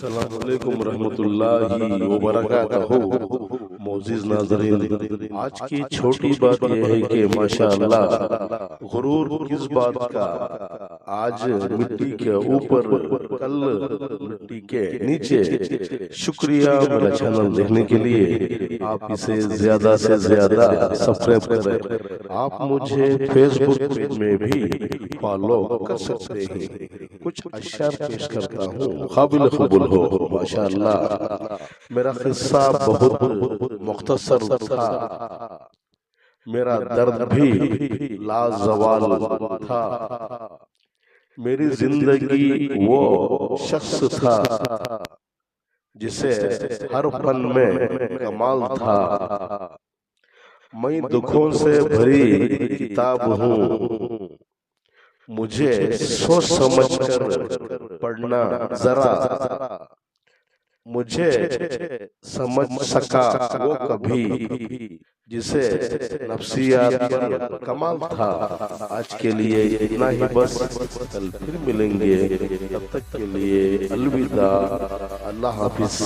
السلام علیکم ورحمۃ اللہ وبرکاتہ۔ معزز ناظرین، آج کی چھوٹی بات یہ ہے کہ ماشاءاللہ غرور کس بات کا، آج مٹی کے اوپر کل مٹی کے نیچے۔ شکریہ میرا چینل دیکھنے کے لیے، آپ اسے زیادہ سے زیادہ سبسکرائب کریں۔ آپ مجھے فیس بک پیج میں بھی فالو کر سکتے ہیں۔ کچھ اشعار پیش کرتا ہوں، قابل قبول ہو۔ ماشاءاللہ میرا قصہ بہت مختصر تھا، میرا درد بھی لازوال تھا، میری زندگی وہ شخص تھا جسے ہر فن میں کمال تھا۔ میں دکھوں سے بھری کتاب ہوں، مجھے سوچ سمجھ کر پڑھنا ذرا۔ مجھے سمجھ سکا وہ کبھی جسے نفسیات پر کمال تھا۔ آج کے لیے اتنا ہی بس، کل پھر ملیں گے، تب تک کے لیے الوداع، اللہ حافظ۔